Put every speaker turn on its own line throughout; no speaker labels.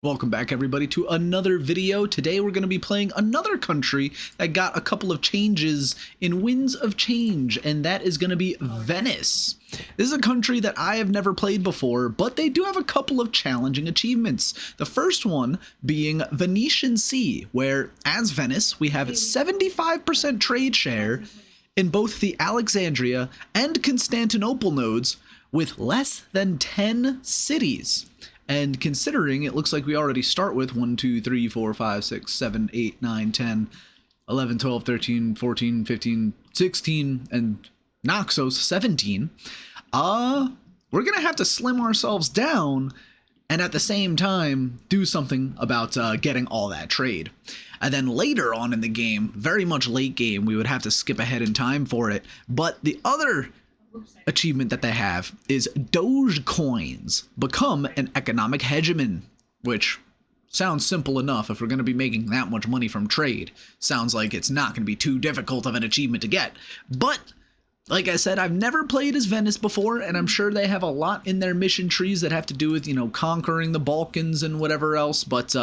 Welcome back everybody to another video. Today we're going to be playing another country that got a couple of changes in Winds of Change, and that is going to be Venice. This is a country that I have never played before, but they do have a couple of challenging achievements. The first one being Venetian Sea, where as Venice we have 75% trade share in both the Alexandria and Constantinople nodes with less than 10 cities. And considering it looks like we already start with 1, 2, 3, 4, 5, 6, 7, 8, 9, 10, 11, 12, 13, 14, 15, 16, and Naxos 17, we're going to have to slim ourselves down and at the same time do something about getting all that trade. And then later on in the game, very much late game, we would have to skip ahead in time for it. But the other achievement that they have is Dogecoins, become an economic hegemon, which sounds simple enough if we're going to be making that much money from trade. Sounds like it's not going to be too difficult of an achievement to get. But like I said, I've never played as Venice before, and I'm sure they have a lot in their mission trees that have to do with, you know, conquering the Balkans and whatever else. But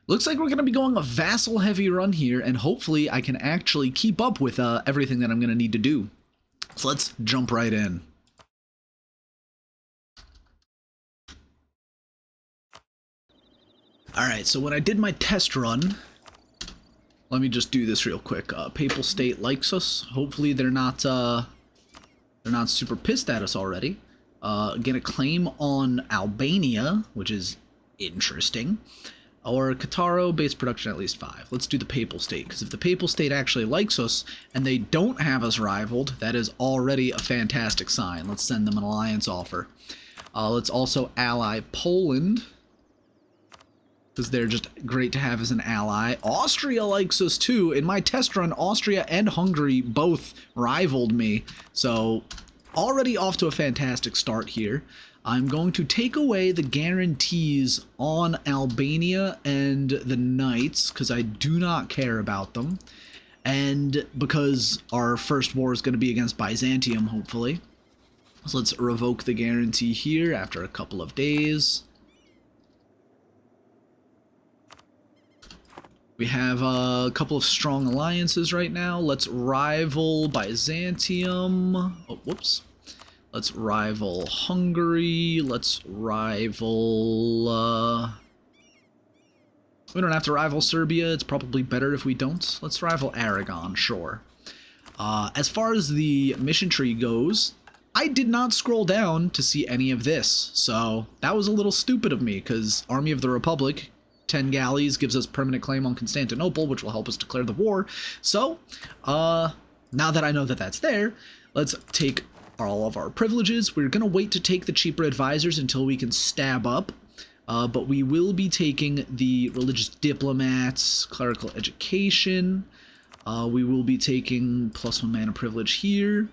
looks like we're going to be going a vassal heavy run here, and hopefully I can actually keep up with everything that I'm going to need to do. So let's jump right in. Alright, so when I did my test run, let me just do this real quick. Papal State likes us. Hopefully they're not super pissed at us already. Get a claim on Albania, which is interesting. Or Qatar, base production at least 5. Let's do the Papal State, because if the Papal State actually likes us and they don't have us rivaled, that is already a fantastic sign. Let's send them an alliance offer. Let's also ally Poland, because they're just great to have as an ally. Austria likes us too. In my test run, Austria and Hungary both rivaled me, so already off to a fantastic start here. I'm going to take away the guarantees on Albania and the Knights, because I do not care about them. And because our first war is going to be against Byzantium, hopefully. So let's revoke the guarantee here after a couple of days. We have a couple of strong alliances right now. Let's rival Byzantium. Oh, whoops. Let's rival Hungary. Let's rival... we don't have to rival Serbia. It's probably better if we don't. Let's rival Aragon, sure. As far as the mission tree goes, I did not scroll down to see any of this. So that was a little stupid of me, because Army of the Republic, 10 galleys, gives us permanent claim on Constantinople, which will help us declare the war. So, now that I know that that's there, let's take all of our privileges. We're going to wait to take the cheaper advisors until we can stab up, but we will be taking the religious diplomats, clerical education. We will be taking +1 mana privilege here.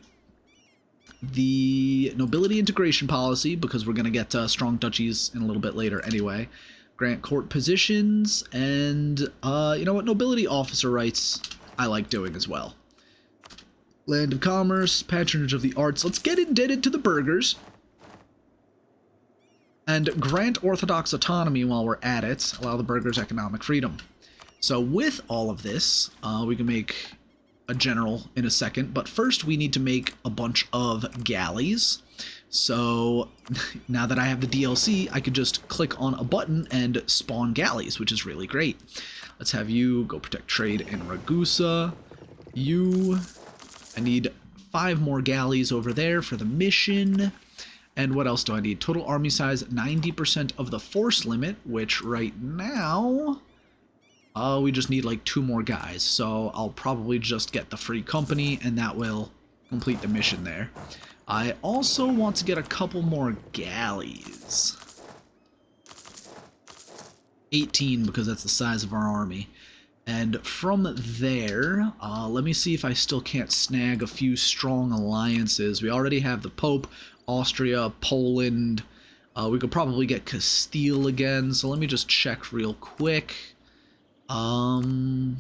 The nobility integration policy, because we're going to get strong duchies in a little bit later anyway. Grant court positions, and you know what, nobility officer rights I like doing as well. Land of commerce, patronage of the arts. Let's get indebted to the burghers. And grant orthodox autonomy while we're at it. Allow the burghers economic freedom. So with all of this, we can make a general in a second. But first we need to make a bunch of galleys. So now that I have the DLC, I could just click on a button and spawn galleys, which is really great. Let's have you go protect trade in Ragusa. I need 5 more galleys over there for the mission. And what else do I need? Total army size, 90% of the force limit, which right now, we just need like 2 more guys. So I'll probably just get the free company, and that will complete the mission there. I also want to get a couple more galleys. 18, because that's the size of our army. And from there, let me see if I still can't snag a few strong alliances. We already have the Pope, Austria, Poland. We could probably get Castile again, so let me just check real quick. Offer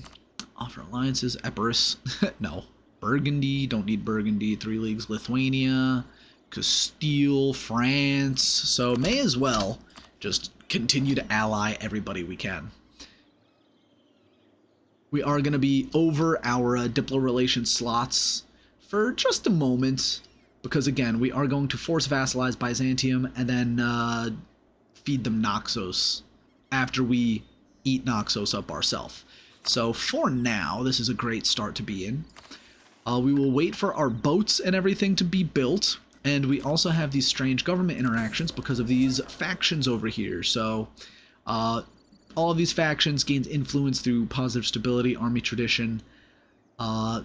alliances, Epirus. No. Burgundy, don't need Burgundy. 3 leagues, Lithuania, Castile, France. So may as well just continue to ally everybody we can. We are going to be over our Diplo relation slots for just a moment, because again, we are going to force vassalize Byzantium and then feed them Naxos after we eat Naxos up ourselves. So for now, this is a great start to be in. We will wait for our boats and everything to be built, and we also have these strange government interactions because of these factions over here. So all of these factions gains influence through positive stability, army tradition.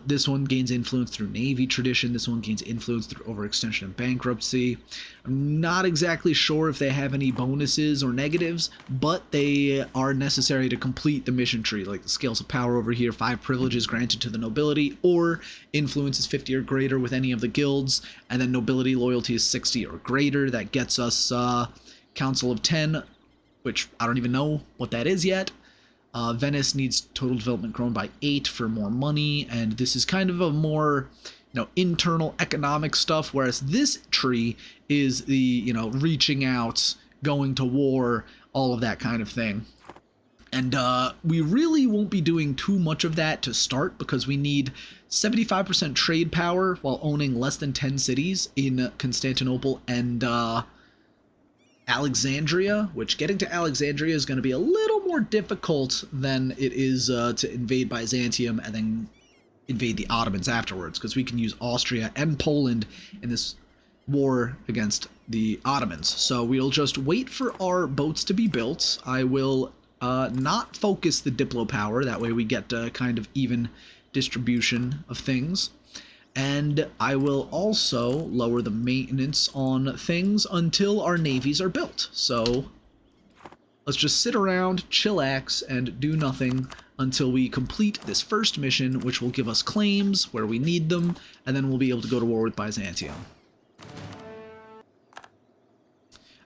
This one gains influence through navy tradition. This one gains influence through overextension and bankruptcy. I'm not exactly sure if they have any bonuses or negatives, but they are necessary to complete the mission tree, like the scales of power over here, 5 privileges granted to the nobility, or influence is 50 or greater with any of the guilds, and then nobility loyalty is 60 or greater. That gets us Council of 10, which I don't even know what that is yet. Venice needs total development grown by 8 for more money, and this is kind of a more, internal economic stuff, whereas this tree is the, reaching out, going to war, all of that kind of thing. And we really won't be doing too much of that to start, because we need 75% trade power while owning less than 10 cities in Constantinople and Alexandria, which getting to Alexandria is going to be a little more difficult than it is to invade Byzantium and then invade the Ottomans afterwards, because we can use Austria and Poland in this war against the Ottomans. So we'll just wait for our boats to be built. I will not focus the Diplo power, that way we get kind of even distribution of things. And I will also lower the maintenance on things until our navies are built. So let's just sit around, chillax, and do nothing until we complete this first mission, which will give us claims where we need them, and then we'll be able to go to war with Byzantium.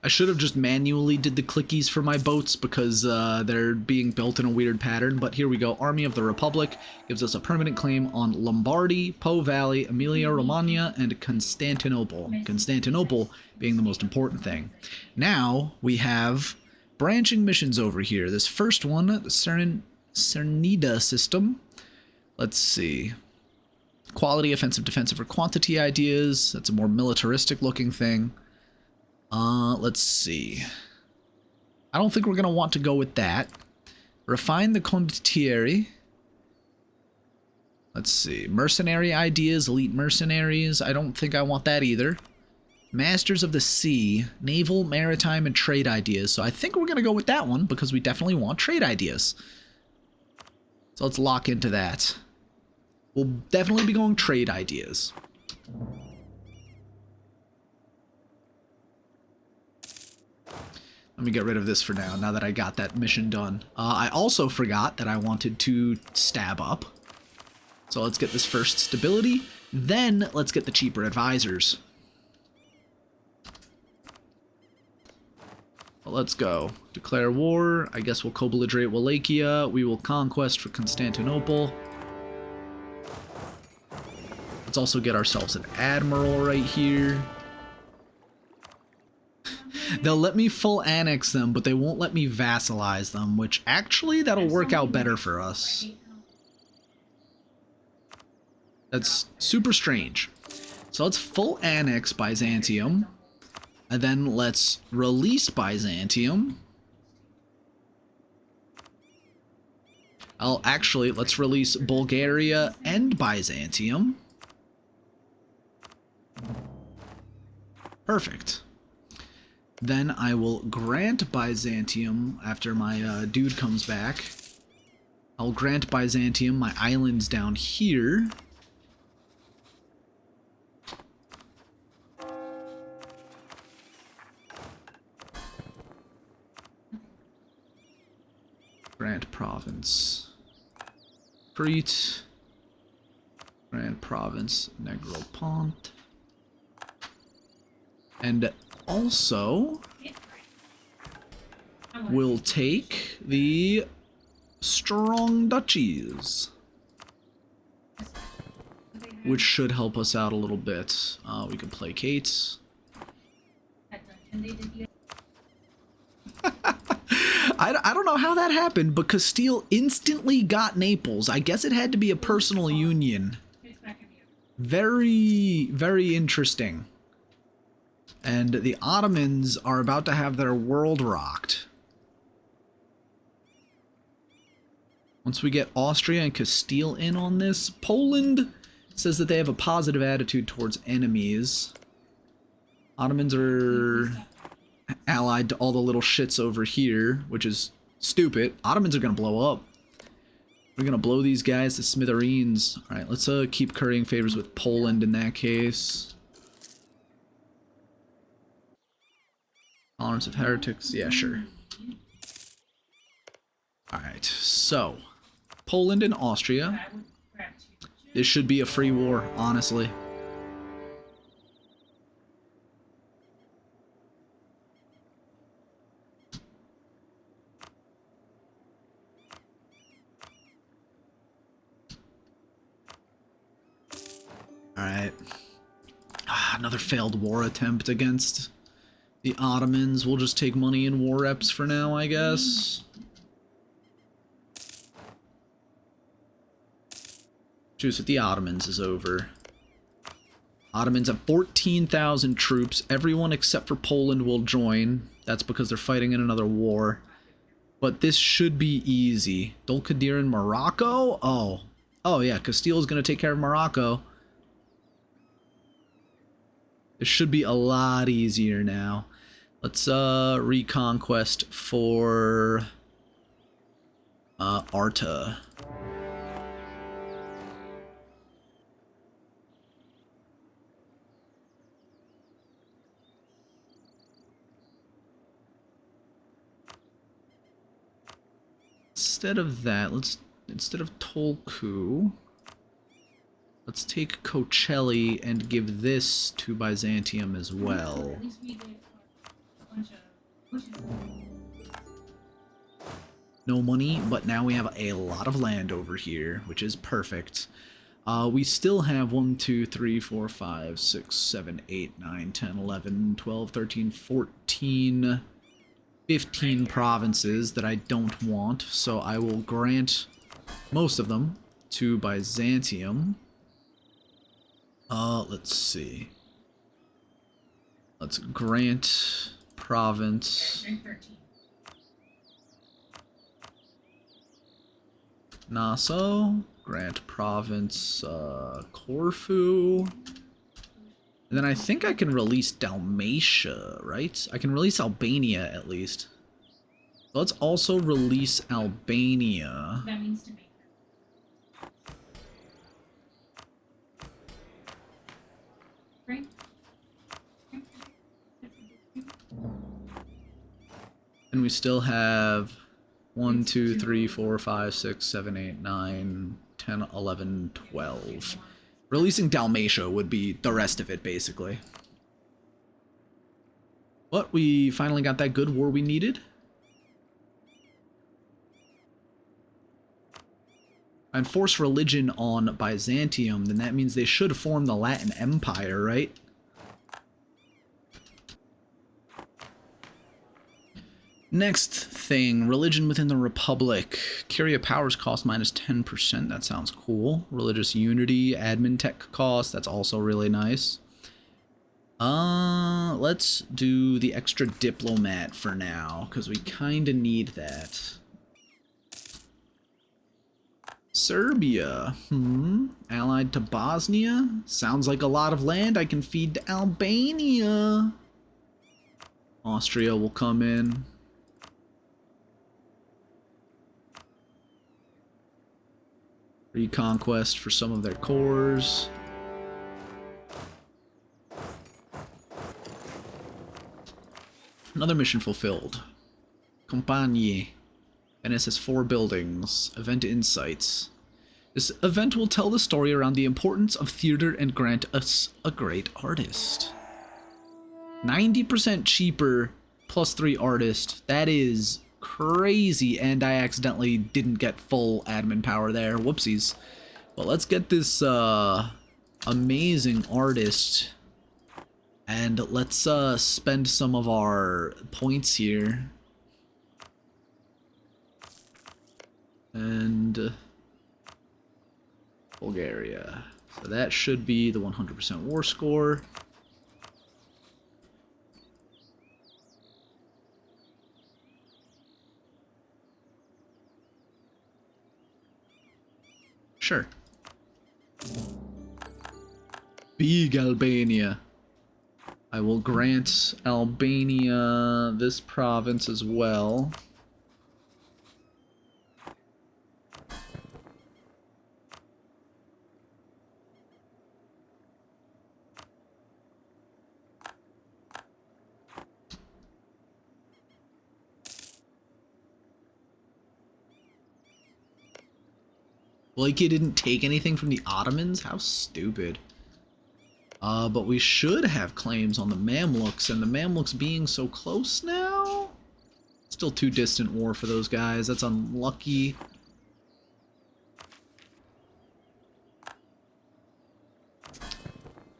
I should have just manually did the clickies for my boats because they're being built in a weird pattern, but here we go. Army of the Republic gives us a permanent claim on Lombardy, Po Valley, Emilia-Romagna, and Constantinople. Constantinople being the most important thing. Now we have branching missions over here. This first one, the Cernida system. Let's see. Quality, offensive, defensive, or quantity ideas. That's a more militaristic looking thing. Let's see. I don't think we're going to want to go with that. Refine the condottieri. Let's see. Mercenary ideas, elite mercenaries. I don't think I want that either. Masters of the Sea, naval, maritime, and trade ideas. So I think we're going to go with that one because we definitely want trade ideas. So let's lock into that. We'll definitely be going trade ideas. Let me get rid of this for now that I got that mission done. I also forgot that I wanted to stab up. So let's get this first stability. Then let's get the cheaper advisors. Well, let's go. Declare war. I guess we'll co-belligerate Wallachia. We will conquest for Constantinople. Let's also get ourselves an admiral right here. They'll let me full annex them, but they won't let me vassalize them, which actually that'll work out better for us. That's super strange. So let's full annex Byzantium, and then let's release Byzantium. Let's release Bulgaria and Byzantium. Perfect. Then I will grant Byzantium after my dude comes back. I'll grant Byzantium my islands down here. Grant province. Crete. Grant province Negropont. And also, we'll take the strong duchies, which should help us out a little bit. We can placate. I don't know how that happened, but Castile instantly got Naples. I guess it had to be a personal union. Very, very interesting. And the Ottomans are about to have their world rocked. Once we get Austria and Castile in on this, Poland says that they have a positive attitude towards enemies. Ottomans are allied to all the little shits over here, which is stupid. Ottomans are going to blow up. We're going to blow these guys to smithereens. Alright, let's keep currying favors with Poland in that case. Tolerance of heretics. Yeah, sure. Alright, so Poland and Austria. This should be a free war, honestly. Alright. Another failed war attempt against the Ottomans. We'll just take money in war reps for now, I guess. Truce with the Ottomans is over. Ottomans have 14,000 troops. Everyone except for Poland will join. That's because they're fighting in another war. But this should be easy. Dulkadir in Morocco? Oh yeah, Castile is going to take care of Morocco. This should be a lot easier now. Let's reconquest for Arta. Instead of that, instead of Tolku, let's take Cocelli and give this to Byzantium as well. No money, but now we have a lot of land over here, which is perfect. We still have 1, 2, 3, 4, 5, 6, 7, 8, 9, 10, 11, 12, 13, 14, 15 provinces that I don't want, so I will grant most of them to Byzantium. Let's see. Let's grant province Nassau, grant province Corfu, and then I think I can release Dalmatia, right? I can release Albania at least. Let's also release Albania. That means to make right? And we still have 1, 2, 3, 4, 5, 6, 7, 8, 9, 10, 11, 12. Releasing Dalmatia would be the rest of it, basically. But we finally got that good war we needed. And force religion on Byzantium, then that means they should form the Latin Empire, right? Next thing, religion within the Republic. Curia powers cost minus 10%. That sounds cool. Religious unity, admin tech cost. That's also really nice. Let's do the extra diplomat for now, because we kind of need that. Serbia. Allied to Bosnia. Sounds like a lot of land I can feed to Albania. Austria will come in. Reconquest for some of their cores. Another mission fulfilled. Compagnie. Venice has 4 buildings. Event insights. This event will tell the story around the importance of theater and grant us a great artist. 90% cheaper plus 3 artists. That is crazy, and I accidentally didn't get full admin power there. Whoopsies. But let's get this amazing artist, and let's spend some of our points here. and Bulgaria. So that should be the 100% war score. Sure. Big Albania. I will grant Albania this province as well. Blakey didn't take anything from the Ottomans? How stupid. But we should have claims on the Mamluks, and the Mamluks being so close now? Still too distant war for those guys. That's unlucky.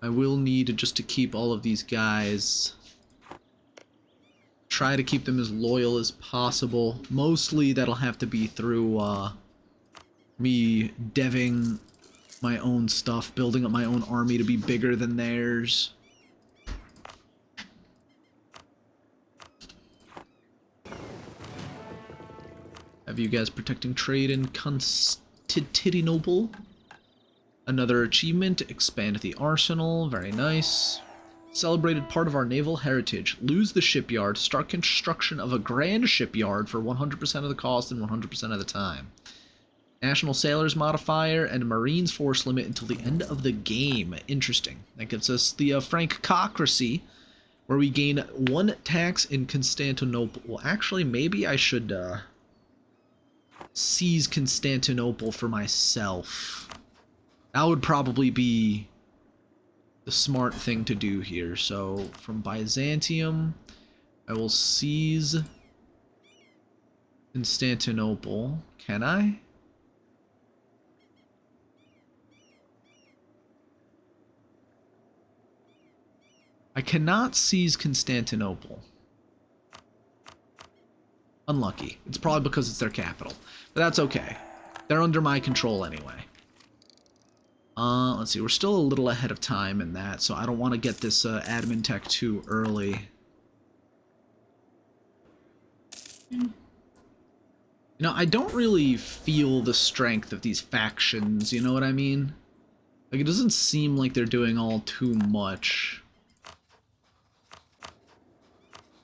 I will need just to keep all of these guys. Try to keep them as loyal as possible. Mostly that'll have to be through, me deving my own stuff, building up my own army to be bigger than theirs. Have you guys protecting trade in Constantinople? Another achievement, expand the arsenal, very nice. Celebrated part of our naval heritage. Lose the shipyard, start construction of a grand shipyard for 100% of the cost and 100% of the time. National Sailors modifier and Marines force limit until the end of the game. Interesting. That gives us the Francocracy, where we gain 1 tax in Constantinople. Well, actually, maybe I should seize Constantinople for myself. That would probably be the smart thing to do here. So, from Byzantium, I will seize Constantinople. Can I? I cannot seize Constantinople. Unlucky. It's probably because it's their capital. But that's okay. They're under my control anyway. Let's see. We're still a little ahead of time in that, so I don't want to get this admin tech too early. You know, I don't really feel the strength of these factions, you know what I mean? Like, it doesn't seem like they're doing all too much.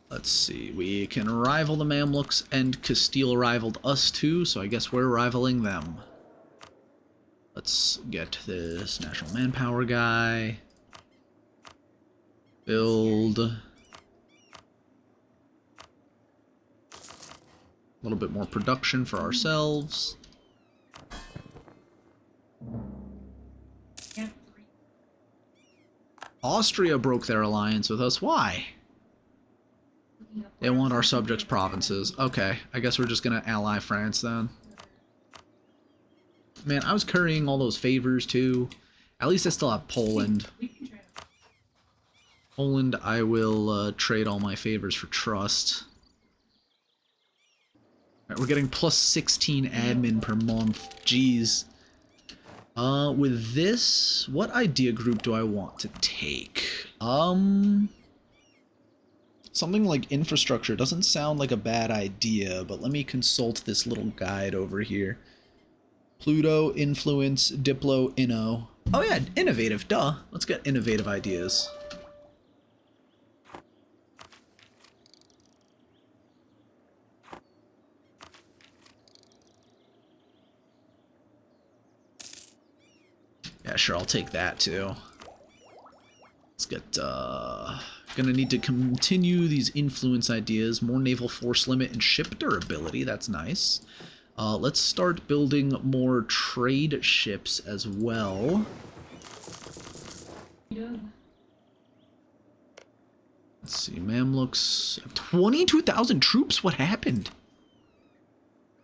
Let's see, we can rival the Mamluks, and Castile rivaled us too, so I guess we're rivaling them. Let's get this national manpower guy. Build. A little bit more production for ourselves. Austria broke their alliance with us. Why? They want our subjects' provinces. Okay, I guess we're just gonna ally France then. Man, I was currying all those favors too. At least I still have Poland. Poland, I will trade all my favors for trust. Alright, we're getting plus 16 admin per month. Jeez. With this, what idea group do I want to take? Something like infrastructure doesn't sound like a bad idea, but let me consult this little guide over here. Pluto, influence, diplo, inno. Oh yeah, innovative, duh. Let's get innovative ideas. Yeah, sure, I'll take that too. Let's get, gonna need to continue these influence ideas. More naval force limit and ship durability, that's nice. Let's start building more trade ships as well. Let's see, Mamluks. 22,000 troops? What happened?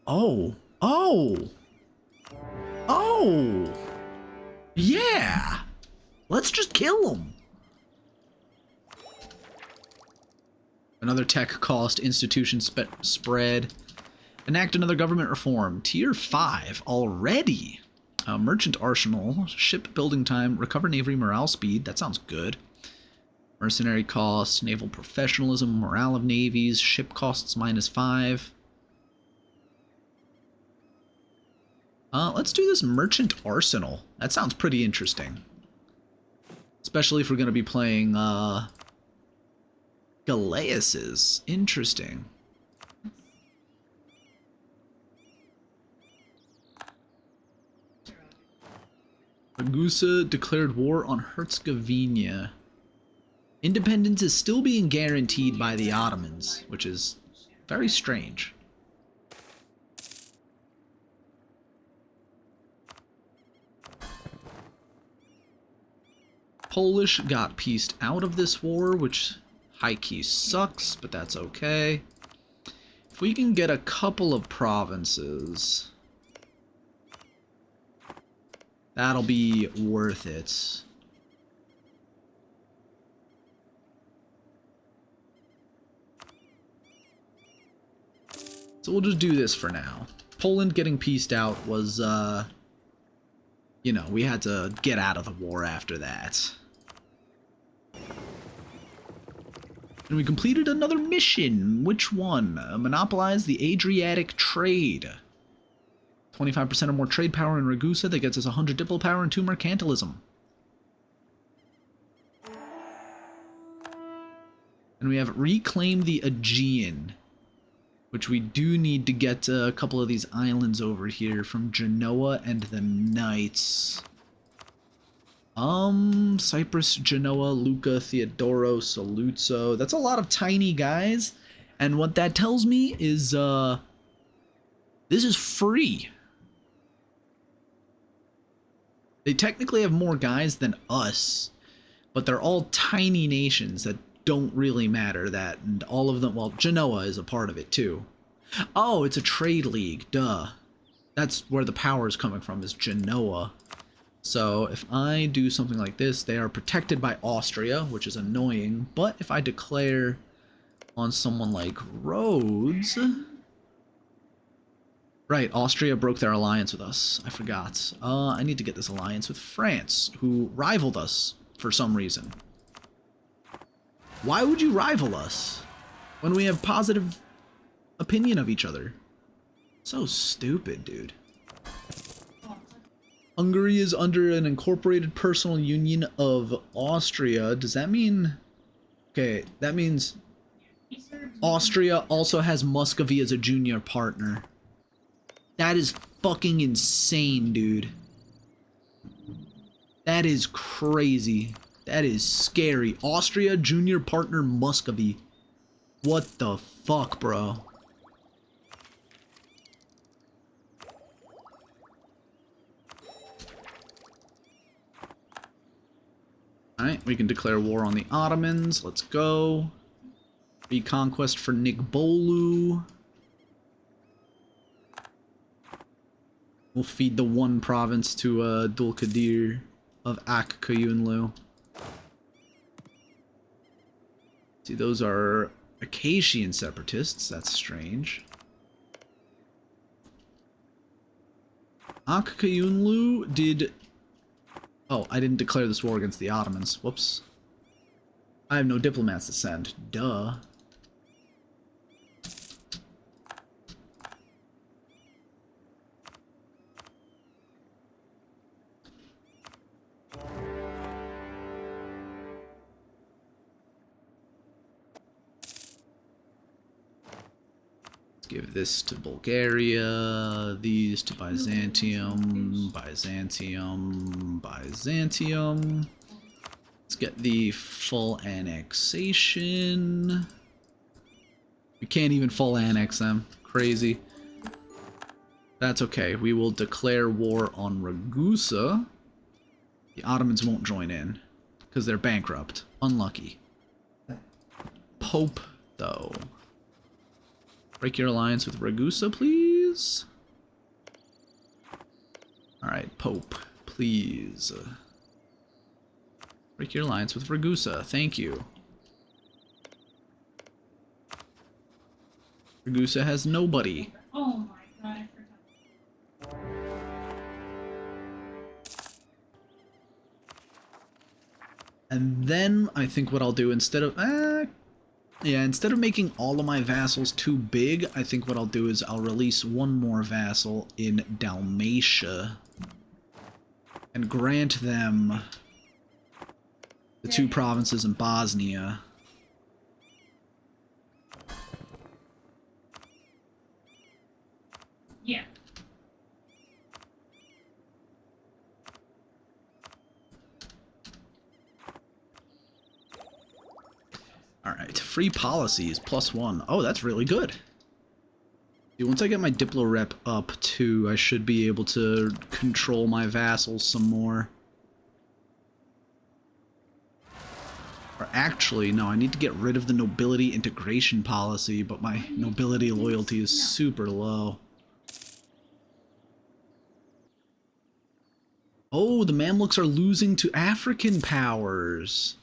Oh. Oh! Oh! Yeah! Let's just kill them! Another tech cost, institution spread. Enact another government reform. Tier 5 already. Merchant arsenal, ship building time, recover navy morale speed. That sounds good. Mercenary costs, naval professionalism, morale of navies, ship costs -5. Let's do this merchant arsenal. That sounds pretty interesting. Especially if we're going to be playing Galeas's. Interesting. Ragusa declared war on Herzegovina. Independence is still being guaranteed by the Ottomans, which is very strange. Polish got pieced out of this war, which high-key sucks, but that's okay. If we can get a couple of provinces, that'll be worth it. So we'll just do this for now. Poland getting pieced out was, you know, we had to get out of the war after that. And we completed another mission. Which one? Monopolize the Adriatic trade. 25% or more trade power in Ragusa. That gets us 100 diplo power and 2 mercantilism. And we have reclaim the Aegean, which we do need to get a couple of these islands over here from Genoa and the Knights. Cyprus, Genoa, Lucca, Theodoro, Saluzzo. That's a lot of tiny guys. And what that tells me is, this is free. They technically have more guys than us, but they're all tiny nations that don't really matter that, and all of them, well, Genoa is a part of it too. Oh, it's a trade league, duh. That's where the power is coming from, is Genoa. So if I do something like this, they are protected by Austria, which is annoying, but if I declare on someone like Rhodes... Right, Austria broke their alliance with us. I forgot. I need to get this alliance with France, who rivaled us for some reason. Why would you rival us when we have positive opinion of each other? So stupid, dude. Hungary is under an incorporated personal union of Austria. Does that mean... Okay, that means Austria also has Muscovy as a junior partner. That is fucking insane, dude. That is crazy. That is scary. Austria, junior partner, Muscovy. What the fuck, bro? Alright, we can declare war on the Ottomans. Let's go. Reconquest for Nigbolu. We'll feed the one province to Dulkadir of Akkayunlu. See, those are Acacian separatists. That's strange. Akkayunlu did... Oh, I didn't declare this war against the Ottomans. Whoops. I have no diplomats to send. Duh. Give this to Bulgaria, these to Byzantium, Byzantium, Byzantium. Let's get the full annexation. We can't even full annex them. Crazy. That's okay. We will declare war on Ragusa. The Ottomans won't join in because they're bankrupt. Unlucky. Pope, though. Break your alliance with Ragusa, please. Alright, Pope, please. Break your alliance with Ragusa. Thank you. Ragusa has nobody. And then I think what I'll do instead of making all of my vassals too big, I think what I'll do is I'll release one more vassal in Dalmatia and grant them the 2 provinces in Bosnia.
Yeah.
Alright, free policies +1. Oh, that's really good. Once I get my Diplo rep up too, I should be able to control my vassals some more. Or actually, no, I need to get rid of the nobility integration policy, but my nobility loyalty is super low. Oh, the Mamluks are losing to African powers.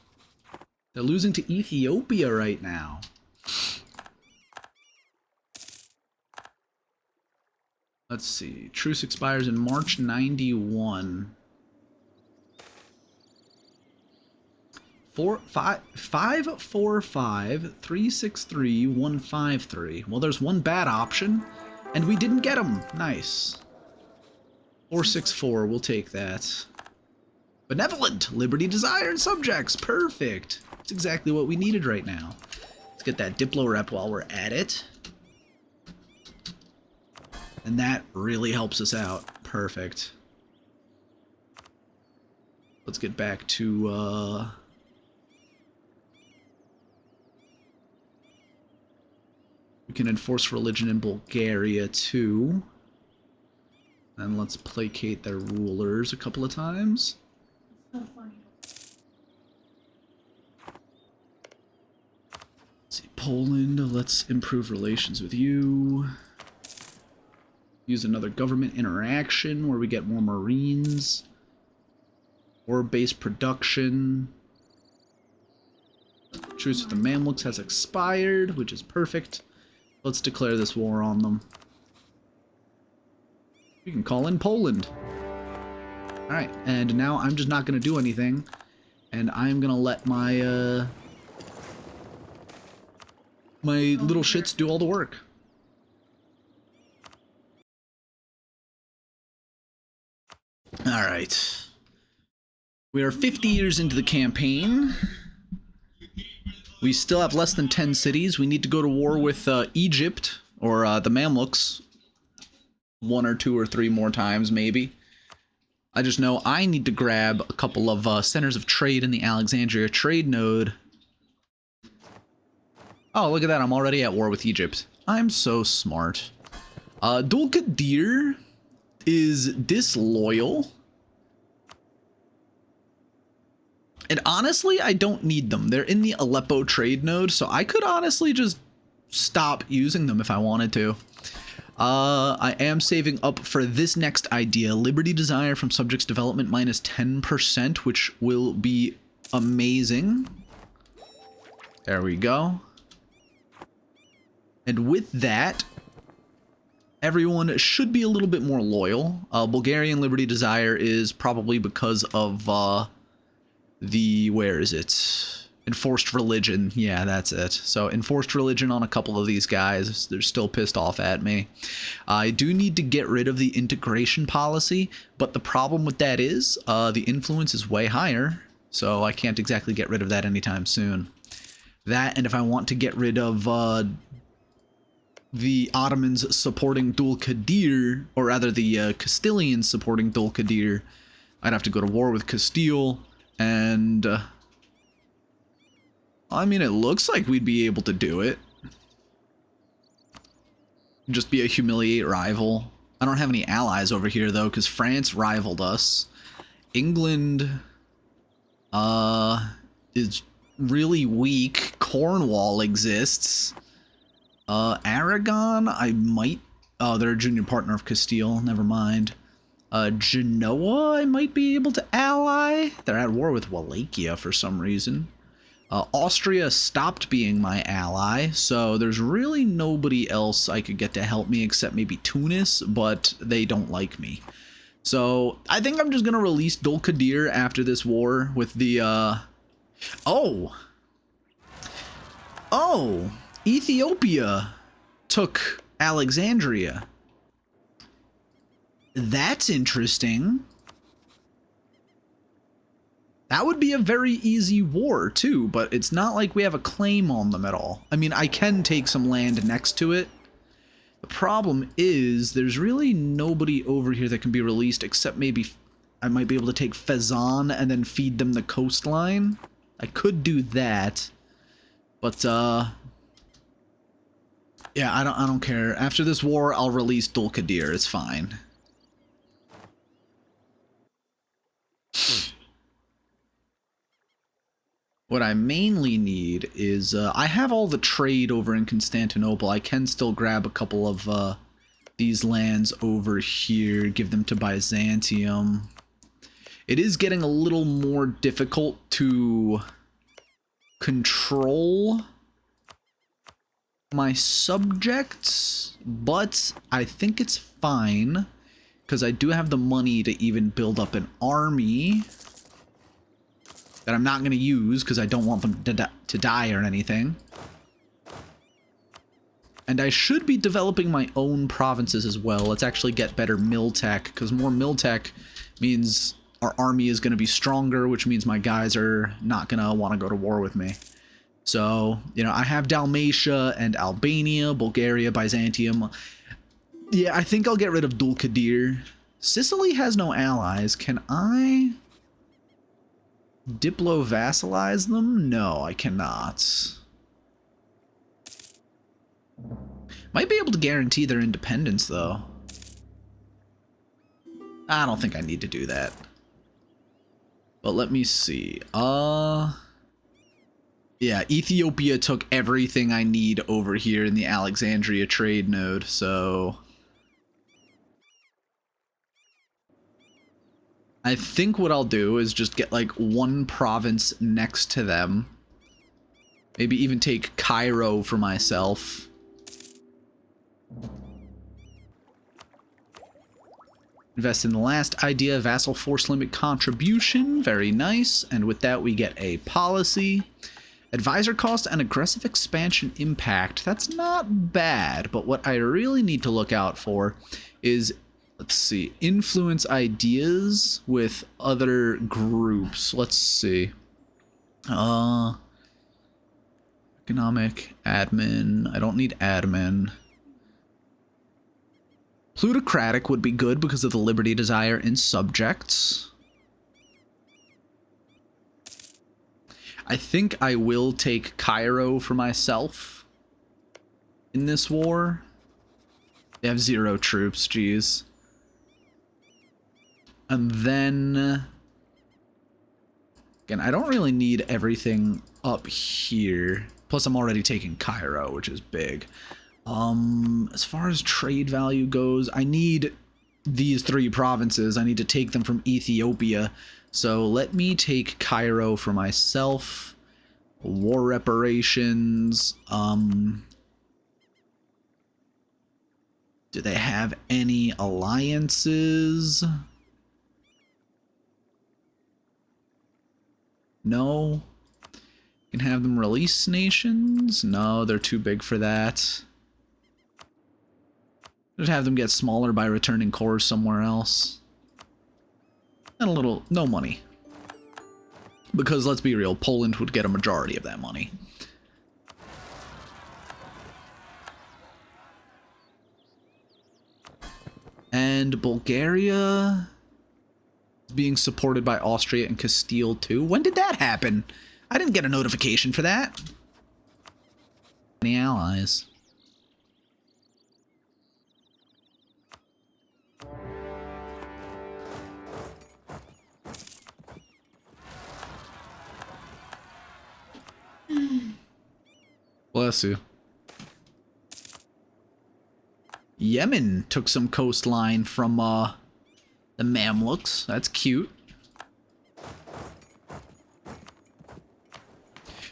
They're losing to Ethiopia right now. Let's see. Truce expires in March 91. 545-363-153. Well, there's one bad option, and we didn't get him. Nice. 464, we'll take that. Benevolent, liberty, desire, and subjects. Perfect. That's exactly what we needed right now. Let's get that Diplo rep while we're at it. And that really helps us out. Perfect. Let's get back to, we can enforce religion in Bulgaria, too. And let's placate their rulers a couple of times.
So funny.
Let's see, Poland, let's improve relations with you. Use another government interaction where we get more Marines. War-based production. Truce with the Mamluks has expired, which is perfect. Let's declare this war on them. We can call in Poland. Alright, and now I'm just not going to do anything. And I'm going to let my, my little shits do all the work. Alright. We are 50 years into the campaign. We still have less than 10 cities. We need to go to war with Egypt, or the Mamluks. 1 or 2 or 3 more times, maybe. I just know I need to grab a couple of centers of trade in the Alexandria trade node. Oh, look at that. I'm already at war with Egypt. I'm so smart. Dulkadir is disloyal. And honestly, I don't need them. They're in the Aleppo trade node, so I could honestly just stop using them if I wanted to. I am saving up for this next idea, Liberty Desire from Subjects Development minus 10%, which will be amazing. There we go. And with that, everyone should be a little bit more loyal. Bulgarian Liberty Desire is probably because of where is it? Enforced religion. Yeah, that's it. So enforced religion on a couple of these guys. They're still pissed off at me. I do need to get rid of the integration policy, but the problem with that is the influence is way higher, so I can't exactly get rid of that anytime soon. That, and if I want to get rid of the Ottomans supporting Dulkadir, or rather the Castilians supporting Dulkadir, I'd have to go to war with Castile, and I mean, it looks like we'd be able to do it. Just be a humiliate rival. I don't have any allies over here, though, because France rivaled us. England is really weak. Cornwall exists. Aragon, I might... Oh, they're a junior partner of Castile. Never mind. Genoa, I might be able to ally. They're at war with Wallachia for some reason. Austria stopped being my ally, so there's really nobody else I could get to help me except maybe Tunis, but they don't like me. So I think I'm just going to release Dulkadir after this war with the Oh. Oh. Ethiopia took Alexandria. That's interesting. That would be a very easy war, too, but it's not like we have a claim on them at all. I mean, I can take some land next to it. The problem is there's really nobody over here that can be released except maybe I might be able to take Fezzan and then feed them the coastline. I could do that, but yeah, I don't care. After this war, I'll release Dulkadir. It's fine. What I mainly need is, I have all the trade over in Constantinople. I can still grab a couple of these lands over here, give them to Byzantium. It is getting a little more difficult to control my subjects, but I think it's fine, because I do have the money to even build up an army that I'm not going to use because I don't want them to die or anything. And I should be developing my own provinces as well. Let's actually get better mill tech, because more mill tech means our army is going to be stronger, which means my guys are not going to want to go to war with me. So, you know, I have Dalmatia and Albania, Bulgaria, Byzantium. Yeah, I think I'll get rid of Dulkadir. Sicily has no allies. Can I diplo-vassalize them? No, I cannot. Might be able to guarantee their independence, though. I don't think I need to do that. But let me see. Yeah, Ethiopia took everything I need over here in the Alexandria trade node, so I think what I'll do is just get like one province next to them. Maybe even take Cairo for myself. Invest in the last idea, vassal force limit contribution. Very nice. And with that, we get a policy. Advisor cost and aggressive expansion impact. That's not bad, but what I really need to look out for is, let's see, influence ideas with other groups. Let's see. Economic, admin. I don't need admin. Plutocratic would be good because of the liberty desire in subjects. I think I will take Cairo for myself in this war. They have 0 troops, geez. And then, again, I don't really need everything up here. Plus, I'm already taking Cairo, which is big. As far as trade value goes, I need these 3 provinces. I need to take them from Ethiopia. So let me take Cairo for myself. War reparations. Do they have any alliances? No. You can have them release nations? No, they're too big for that. Just have them get smaller by returning cores somewhere else. And a little, no money. Because let's be real, Poland would get a majority of that money. And Bulgaria is being supported by Austria and Castile too. When did that happen? I didn't get a notification for that. Any allies? Bless you. Yemen took some coastline from the Mamluks. That's cute.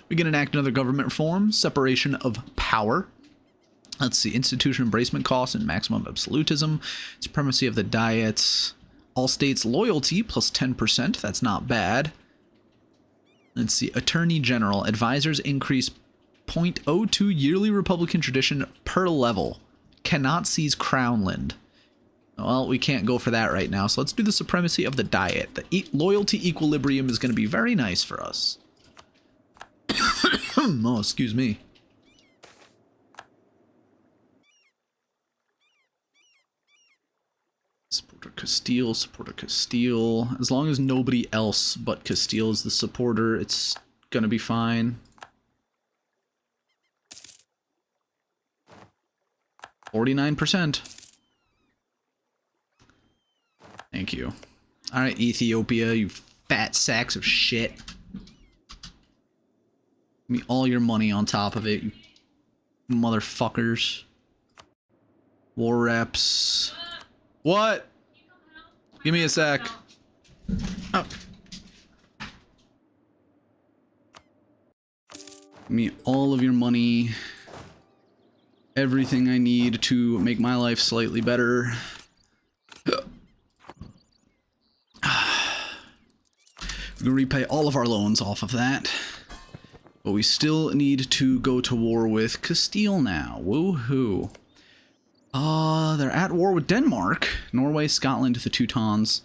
We can enact another government reform, separation of power. Let's see, institution embracement costs and maximum absolutism, supremacy of the diets, all states loyalty plus 10%. That's not bad. Let's see. Attorney General. Advisors increase 0.02 yearly Republican tradition per level. Cannot seize Crownland. Well, we can't go for that right now, so let's do the supremacy of the diet. The loyalty equilibrium is going to be very nice for us. Oh, excuse me. Supporter Castile, supporter Castile. As long as nobody else but Castile is the supporter, it's going to be fine. 49%. Thank you. Alright, Ethiopia, you fat sacks of shit. Give me all your money on top of it, you motherfuckers. War reps. What? Give me a sec. Oh. Give me all of your money. Everything I need to make my life slightly better. We can repay all of our loans off of that. But we still need to go to war with Castile now. Woohoo. They're at war with Denmark. Norway, Scotland, the Teutons.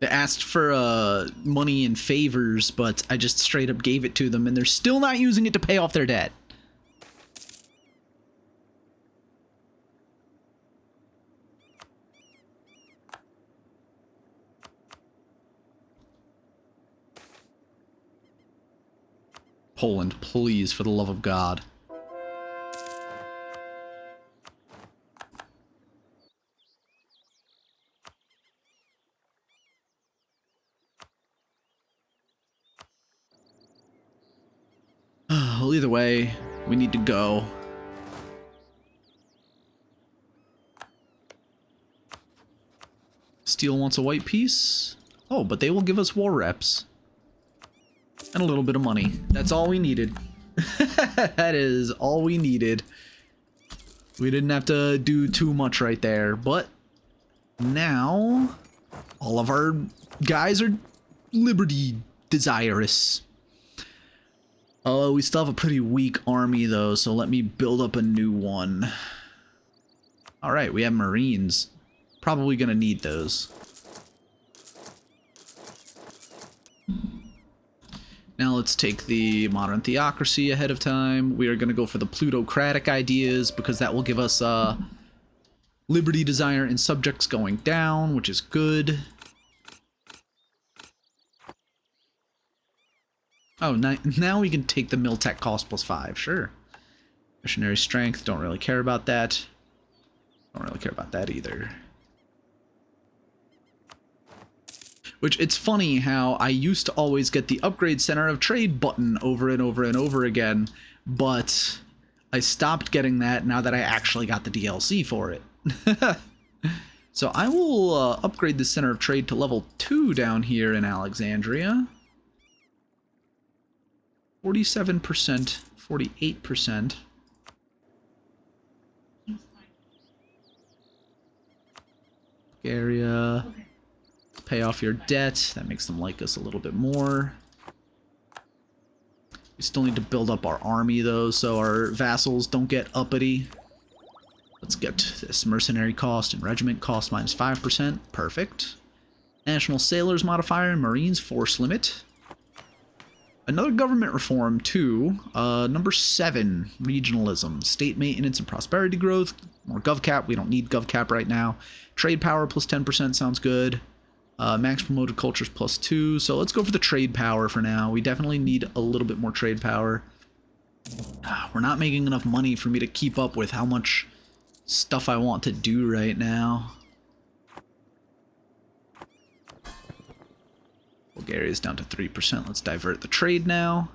They asked for money and favors, but I just straight up gave it to them, and they're still not using it to pay off their debt. Poland, please, for the love of God. Well, either way, we need to go. Steel wants a white piece. Oh, but they will give us war reps. And a little bit of money. That's all we needed. That is all we needed. We didn't have to do too much right there, but now all of our guys are liberty desirous. We still have a pretty weak army though, so let me build up a new one. Alright, we have Marines. Probably gonna need those. Now let's take the modern theocracy ahead of time. We are going to go for the plutocratic ideas because that will give us liberty, desire, and subjects going down, which is good. Oh, now we can take the mil tech cost +5, sure. Missionary strength, don't really care about that. Don't really care about that either. Which, it's funny how I used to always get the upgrade center of trade button over and over and over again, but I stopped getting that now that I actually got the DLC for it. So I will upgrade the center of trade to level 2 down here in Alexandria. 47%, 48%. Bulgaria. Pay off your debt. That makes them like us a little bit more. We still need to build up our army though, so our vassals don't get uppity. Let's get this mercenary cost and regiment cost -5%. Perfect. National Sailors modifier and Marines force limit. Another government reform too. Number 7, regionalism. State maintenance and prosperity growth. More GovCap. We don't need GovCap right now. Trade power +10% sounds good. Max promoted cultures +2, so let's go for the trade power for now. We definitely need a little bit more trade power. We're not making enough money for me to keep up with how much stuff I want to do right now. Bulgaria's down to 3%. Let's divert the trade now.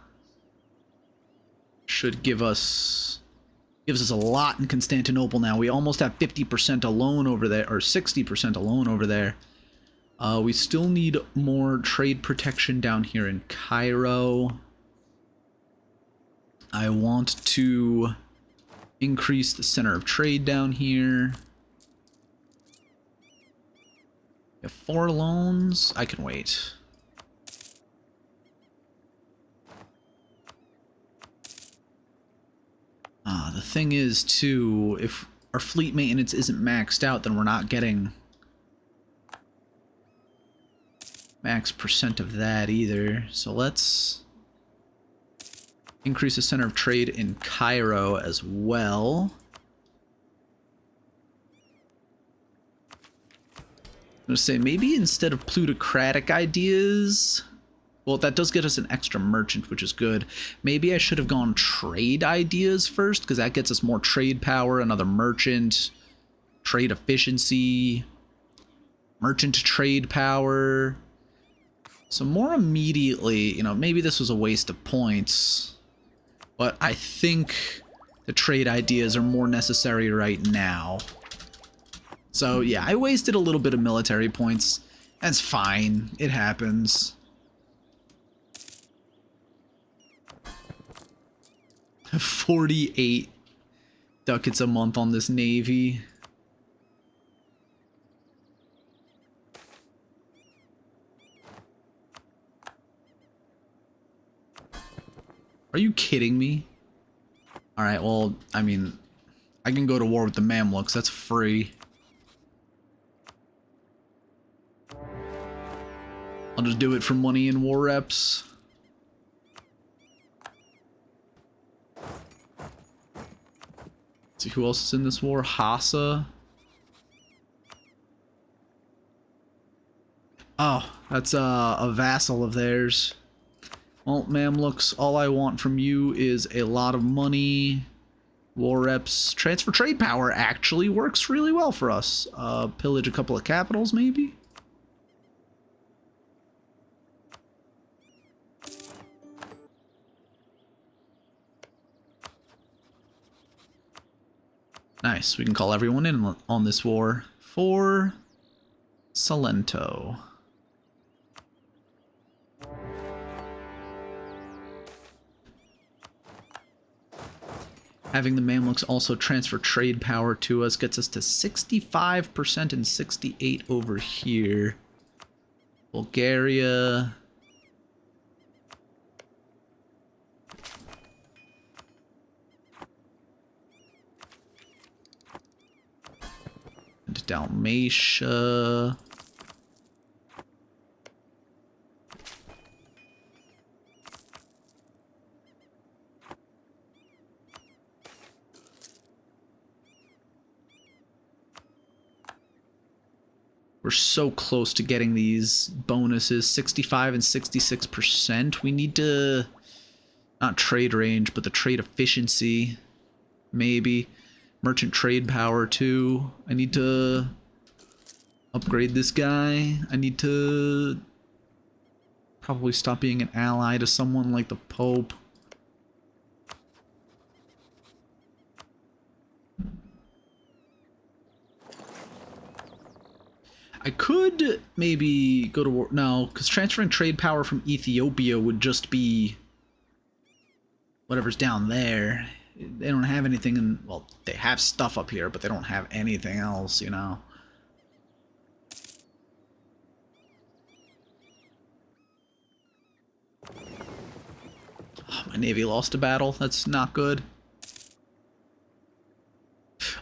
Should gives us a lot in Constantinople now. We almost have 50% alone over there, or 60% alone over there. We still need more trade protection down here in Cairo. I want to increase the center of trade down here. 4 loans. I can wait. The thing is, too, if our fleet maintenance isn't maxed out, then we're not getting max percent of that either. So let's increase the center of trade in Cairo as well. I'm going to say maybe instead of plutocratic ideas, well, that does get us an extra merchant, which is good. Maybe I should have gone trade ideas first, because that gets us more trade power, another merchant, trade efficiency, merchant trade power. So more immediately, you know, maybe this was a waste of points, but I think the trade ideas are more necessary right now. So yeah, I wasted a little bit of military points. That's fine. It happens. 48 ducats a month on this navy. Are you kidding me? Alright, well, I mean, I can go to war with the Mamluks. That's free. I'll just do it for money and war reps. See who else is in this war. Hassa. Oh, that's a vassal of theirs. Well, Mamluks, all I want from you is a lot of money. War reps. Transfer trade power actually works really well for us. Pillage a couple of capitals, maybe? Nice, we can call everyone in on this war for Salento. Having the Mamluks also transfer trade power to us gets us to 65% and 68% over here. Bulgaria. And Dalmatia. We're so close to getting these bonuses, 65 and 66%. We need to, not trade range, but the trade efficiency, maybe. Merchant trade power too. I need to upgrade this guy. I need to probably stop being an ally to someone like the Pope. I could maybe go to war. No, because transferring trade power from Ethiopia would just be whatever's down there. They don't have anything in, well, they have stuff up here, but they don't have anything else, you know. Oh, my navy lost a battle. That's not good.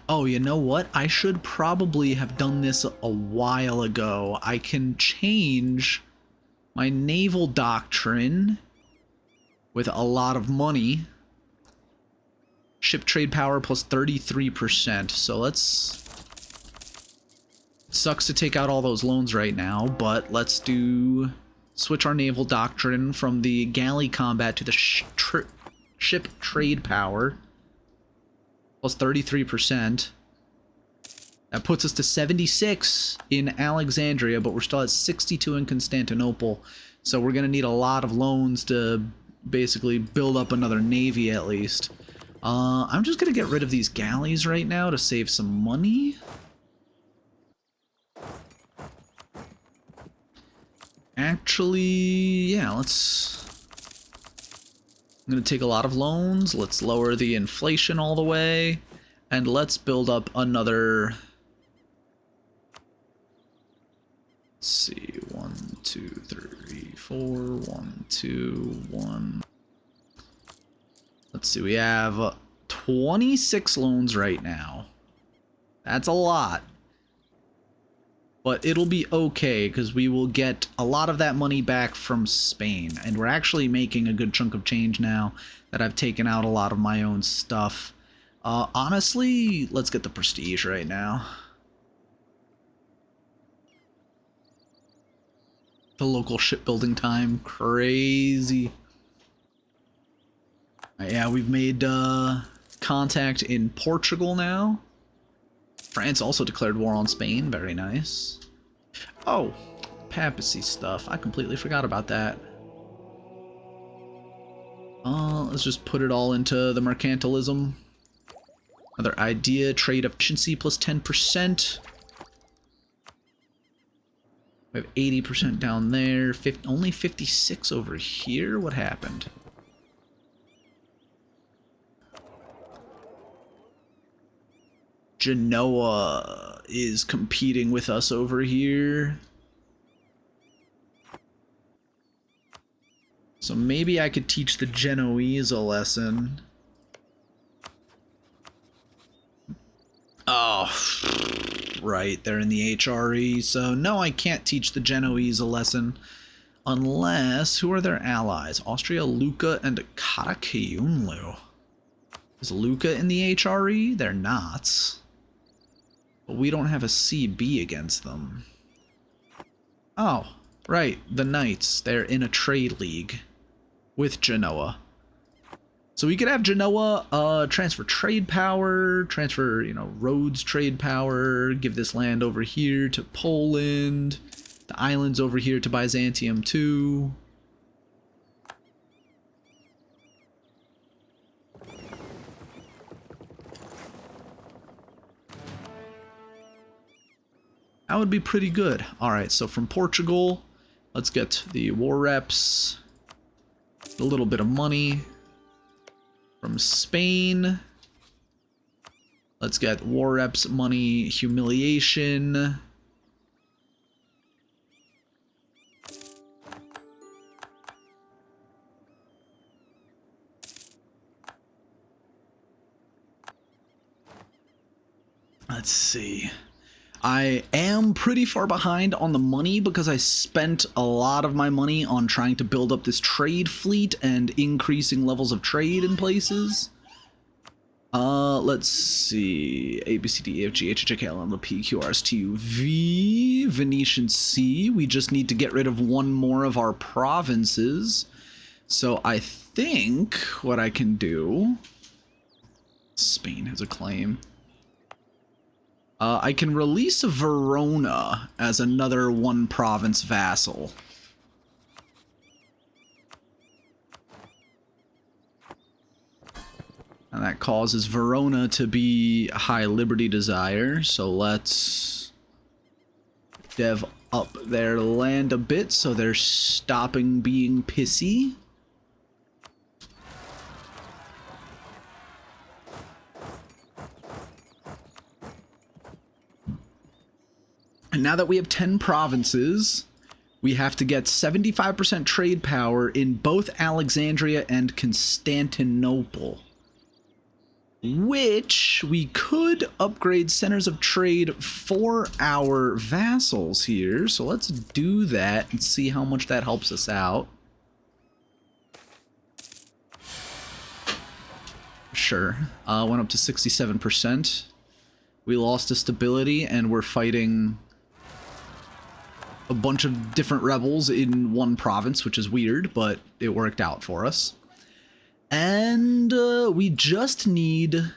Oh, you know what? I should probably have done this a while ago. I can change my naval doctrine with a lot of money. Ship trade power plus 33%. So let's... Sucks to take out all those loans right now, but let's do... Switch our naval doctrine from the galley combat to the ship trade power. Plus 33%. That puts us to 76 in Alexandria, but we're still at 62 in Constantinople. So we're going to need a lot of loans to basically build up another navy at least. I'm just going to get rid of these galleys right now to save some money. Actually, yeah, let's... I'm going to take a lot of loans. Let's lower the inflation all the way. And let's build up another Let's see, 1, 2, 3, 4, 1, 2, 1. Let's see, we have 26 loans right now. That's a lot. But it'll be okay, because we will get a lot of that money back from Spain. And we're actually making a good chunk of change now that I've taken out a lot of my own stuff. Honestly, let's get the prestige right now. The local shipbuilding time, crazy. Yeah, we've made contact in Portugal now. France also declared war on Spain, very nice. Oh, papacy stuff, I completely forgot about that. Let's just put it all into the mercantilism. Another idea, trade efficiency plus 10%. We have 80% down there, only 56 over here. What happened? Genoa is competing with us over here. So maybe I could teach the Genoese a lesson. Oh, right, they're in the HRE, so no, I can't teach the Genoese a lesson. Unless, who are their allies? Austria, Lucca, and Karakayunlu. Is Lucca in the HRE? They're not. But we don't have a CB against them. Oh, right, the Knights. They're in a trade league with Genoa. So we could have Genoa transfer trade power, transfer, you know, roads trade power, give this land over here to Poland, the islands over here to Byzantium too. That would be pretty good. All right, so from Portugal, let's get the war reps, a little bit of money. From Spain, let's get war reps, money, humiliation. Let's see. I am pretty far behind on the money because I spent a lot of my money on trying to build up this trade fleet and increasing levels of trade in places. Let's see. A, B, C, D, E, F, G, H, I, J, K, L, M, N, P, Q, R, S, T, U, V. Venetian Sea. We just need to get rid of one more of our provinces. So I think what I can do... Spain has a claim. I can release Verona as another one province vassal. And that causes Verona to be a high liberty desire, so let's dev up their land a bit so they're stopping being pissy. And now that we have 10 provinces, we have to get 75% trade power in both Alexandria and Constantinople. Which we could upgrade centers of trade for our vassals here. So let's do that and see how much that helps us out. Sure. Went up to 67%. We lost to stability and we're fighting a bunch of different rebels in one province, which is weird, but it worked out for us. And we just need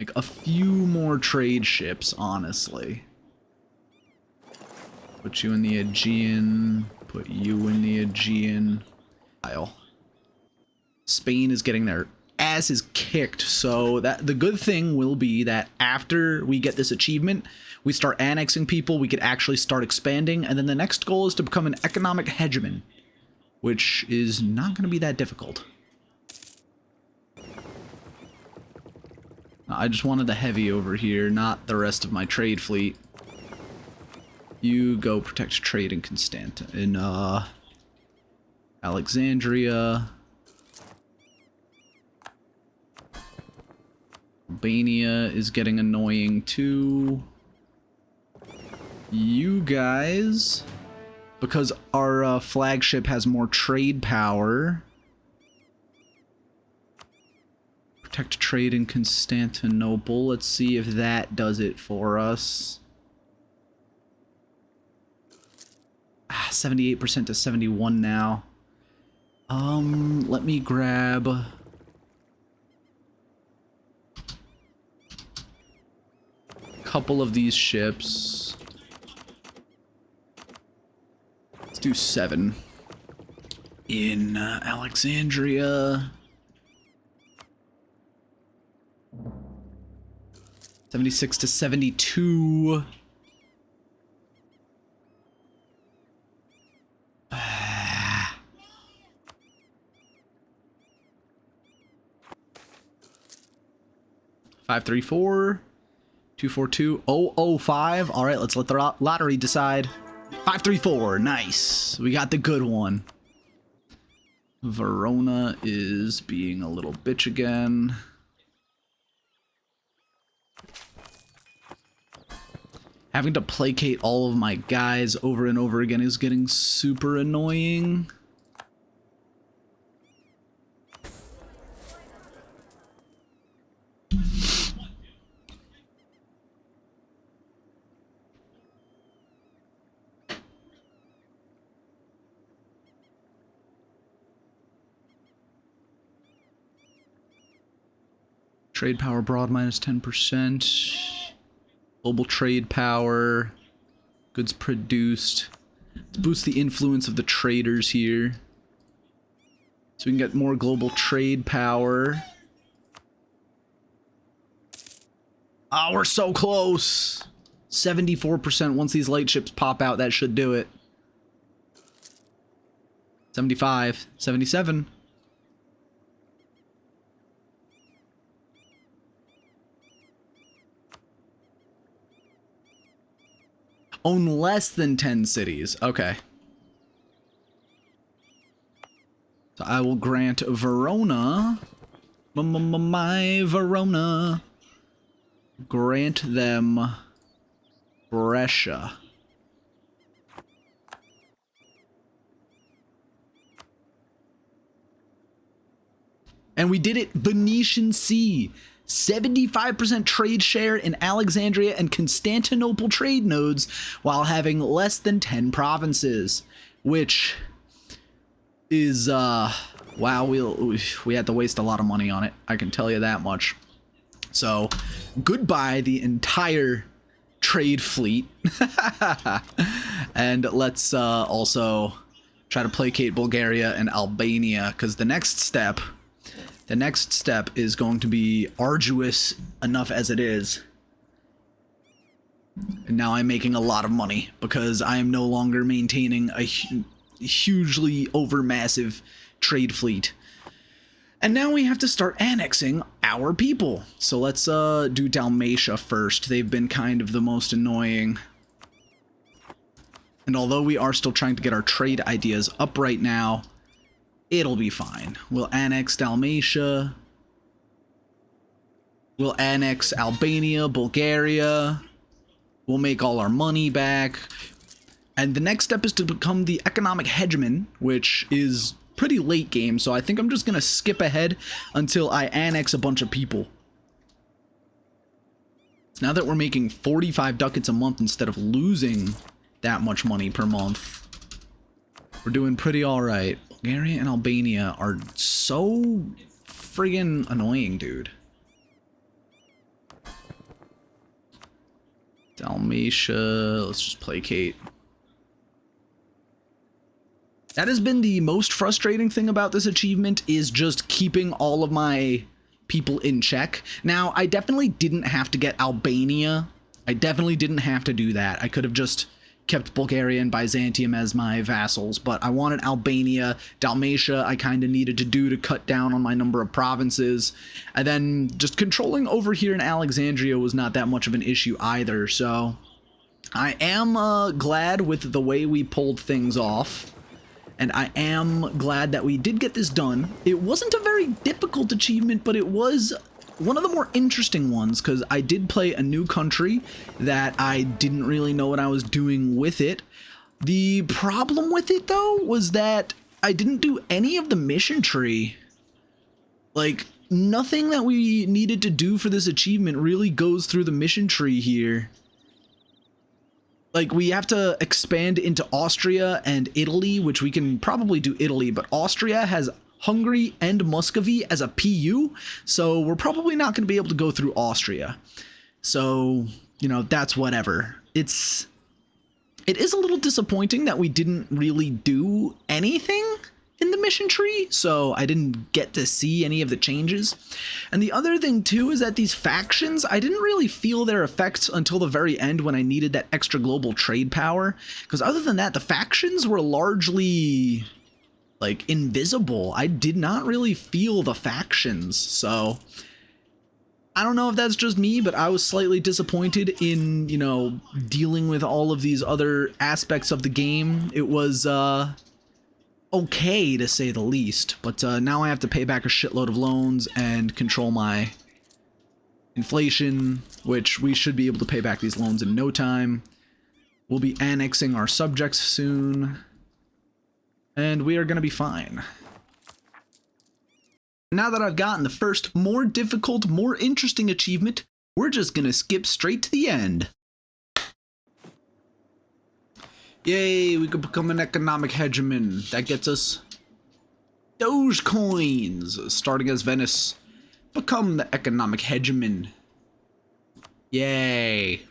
like a few more trade ships, honestly. Put you in the Aegean, put you in the Aegean. Spain is getting their asses kicked, so that the good thing will be that after we get this achievement, we start annexing people, we could actually start expanding, and then the next goal is to become an economic hegemon, which is not going to be that difficult. I just wanted the heavy over here, not the rest of my trade fleet. You go protect trade in Alexandria. Albania is getting annoying too. You guys, because our flagship has more trade power. Protect trade in Constantinople. Let's see if that does it for us. 78% to 71 now. Let me grab a couple of these ships. Let's do 7 in Alexandria. 76 to 72. Five, 3, 4, 2, 4, 2, 0, 0, 5. All right, let's let the lottery decide. 5, 3, 4. Nice. We got the good one. Verona is being a little bitch again. Having to placate all of my guys over and over again is getting super annoying. Trade power abroad minus 10%. Global trade power. Goods produced. Let's boost the influence of the traders here, so we can get more global trade power. Ah, we're so close. 74%. Once these light ships pop out, that should do it. 75, 77. Own less than 10 cities. Okay. So I will grant Verona. My Verona. Grant them Brescia. And we did it. Venetian Sea. 75% trade share in Alexandria and Constantinople trade nodes while having less than 10 provinces, which is, wow, we had to waste a lot of money on it. I can tell you that much. So, goodbye the entire trade fleet. And let's also try to placate Bulgaria and Albania, because the next step is going to be arduous enough as it is. And now I'm making a lot of money because I am no longer maintaining a hugely overmassive trade fleet. And now we have to start annexing our people. So let's do Dalmatia first. They've been kind of the most annoying. And although we are still trying to get our trade ideas up right now, it'll be fine. We'll annex Dalmatia. We'll annex Albania, Bulgaria. We'll make all our money back. And the next step is to become the economic hegemon, which is pretty late game, so I think I'm just going to skip ahead until I annex a bunch of people. So now that we're making 45 ducats a month instead of losing that much money per month, we're doing pretty alright. Bulgaria and Albania are so friggin' annoying, dude. Dalmatia, let's just placate. That has been the most frustrating thing about this achievement, is just keeping all of my people in check. Now, I definitely didn't have to get Albania. I definitely didn't have to do that. I could have just kept Bulgaria and Byzantium as my vassals, but I wanted Albania. Dalmatia I kind of needed to do to cut down on my number of provinces. And then just controlling over here in Alexandria was not that much of an issue either, so I am glad with the way we pulled things off, and I am glad that we did get this done. It wasn't a very difficult achievement, but it was one of the more interesting ones, because I did play a new country that I didn't really know what I was doing with it. The problem with it, though, was that I didn't do any of the mission tree. Like, nothing that we needed to do for this achievement really goes through the mission tree here. Like, we have to expand into Austria and Italy, which we can probably do Italy, but Austria has Hungary and Muscovy as a PU, so we're probably not going to be able to go through Austria. So, you know, that's whatever. It is a little disappointing that we didn't really do anything in the mission tree, so I didn't get to see any of the changes. And the other thing too is that these factions, I didn't really feel their effects until the very end when I needed that extra global trade power, because other than that, the factions were largely like invisible. I did not really feel the factions, so I don't know if that's just me, but I was slightly disappointed in, you know, dealing with all of these other aspects of the game. It was okay, to say the least, but now I have to pay back a shitload of loans and control my inflation, which we should be able to pay back these loans in no time. We'll be annexing our subjects soon, and we are going to be fine. Now that I've gotten the first more difficult, more interesting achievement, we're just going to skip straight to the end. Yay, we could become an economic hegemon. That gets us Dogecoins. Starting as Venice, become the economic hegemon. Yay.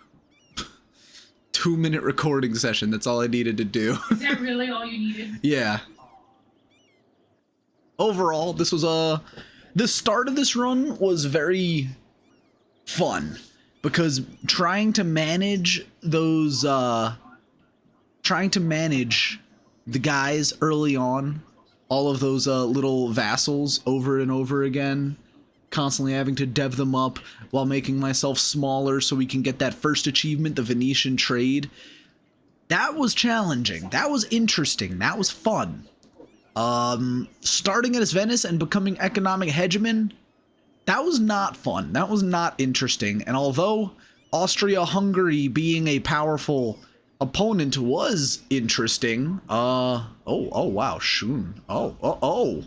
2-minute recording session, that's all I needed to do.
Is that really all you needed?
Yeah. Overall, this was the start of this run was very fun, because trying to manage those trying to manage the guys early on, all of those little vassals over and over again, constantly having to dev them up while making myself smaller so we can get that first achievement, the Venetian trade. That was challenging. That was interesting. That was fun. Starting as Venice and becoming economic hegemon, that was not fun. That was not interesting. And although Austria-Hungary being a powerful opponent was interesting, oh wow, Shun. Oh,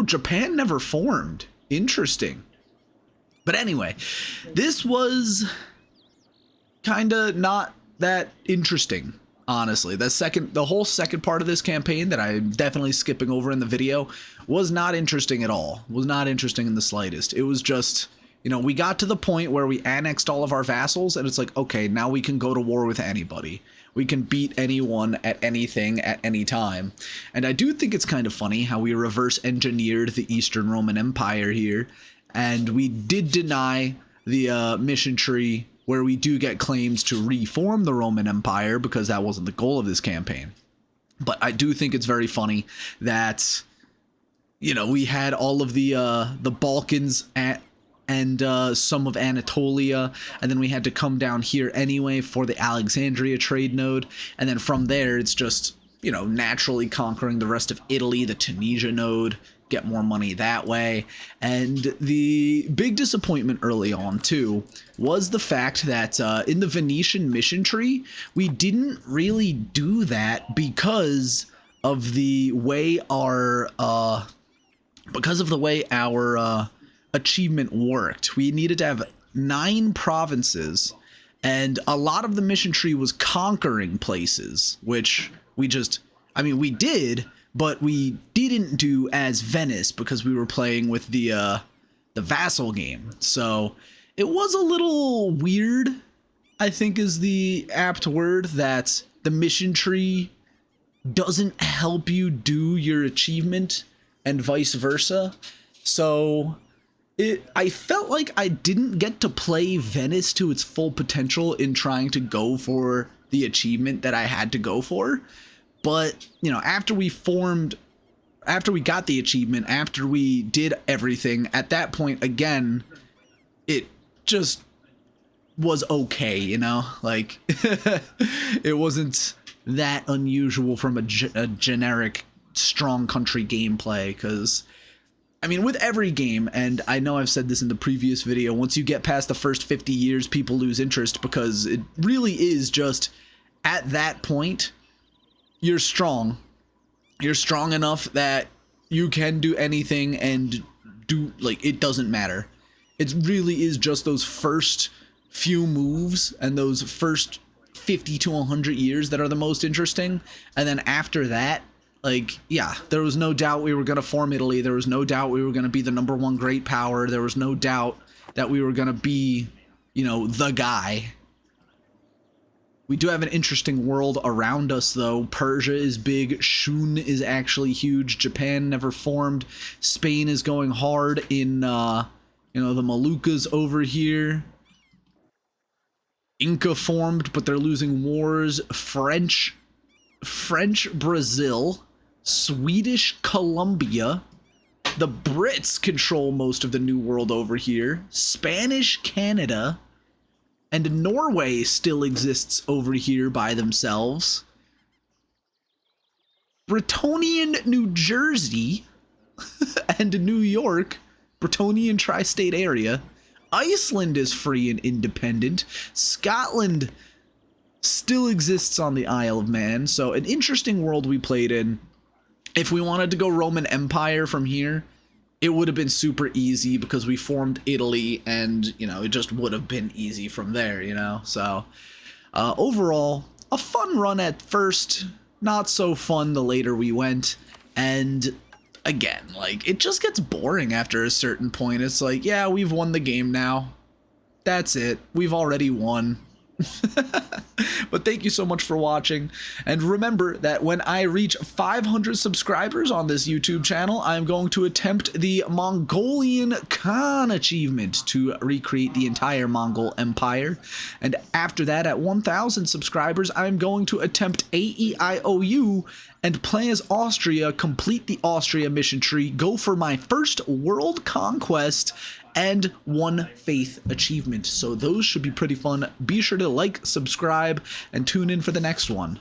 Japan never formed. Interesting. But anyway, this was kinda not that interesting, honestly. The whole second part of this campaign that I'm definitely skipping over in the video was not interesting at all. Was not interesting in the slightest. It was just, you know, we got to the point where we annexed all of our vassals, and it's like, okay, now we can go to war with anybody. We can beat anyone at anything at any time. And I do think it's kind of funny how we reverse engineered the Eastern Roman Empire here, and we did deny the mission tree where we do get claims to reform the Roman Empire, because that wasn't the goal of this campaign. But I do think it's very funny that, you know, we had all of the Balkans and some of Anatolia, and then we had to come down here anyway for the Alexandria trade node, and then from there it's just, you know, naturally conquering the rest of Italy, the Tunisia node, get more money that way. And the big disappointment early on too was the fact that in the Venetian mission tree, we didn't really do that because of the way our achievement worked. We needed to have 9 provinces, and a lot of the mission tree was conquering places, which we did, but we didn't do as Venice because we were playing with the vassal game. So it was a little weird, I think is the apt word, that the mission tree doesn't help you do your achievement and vice versa. So I felt like I didn't get to play Venice to its full potential in trying to go for the achievement that I had to go for. But, you know, after we got the achievement, after we did everything, at that point, again, it just was okay, you know, like it wasn't that unusual from a generic strong country gameplay. Because I mean, with every game, and I know I've said this in the previous video, once you get past the first 50 years, people lose interest, because it really is just at that point you're strong. You're strong enough that you can do anything and do, like, it doesn't matter. It really is just those first few moves and those first 50 to 100 years that are the most interesting. And then after that, like, yeah, there was no doubt we were going to form Italy. There was no doubt we were going to be the #1 great power. There was no doubt that we were going to be, you know, the guy. We do have an interesting world around us, though. Persia is big. Shun is actually huge. Japan never formed. Spain is going hard in, you know, the Mamluks over here. Inca formed, but they're losing wars. French Brazil. Swedish Colombia. The Brits control most of the New World over here. Spanish Canada. And Norway still exists over here by themselves. Bretonian New Jersey and New York, Bretonian tri-state area. Iceland is free and independent. Scotland still exists on the Isle of Man. So an interesting world we played in. If we wanted to go Roman Empire from here, it would have been super easy because we formed Italy, and, you know, it just would have been easy from there, you know? So, overall, a fun run at first, not so fun the later we went, and again, like, it just gets boring after a certain point. It's like, yeah, we've won the game now. That's it. We've already won. But thank you so much for watching, and remember that when I reach 500 subscribers on this YouTube channel, I'm going to attempt the Mongolian Khan achievement to recreate the entire Mongol Empire, and after that, at 1,000 subscribers, I'm going to attempt AEIOU and play as Austria, complete the Austria mission tree, go for my first world conquest, and 1 faith achievement. So those should be pretty fun. Be sure to like, subscribe, and tune in for the next one.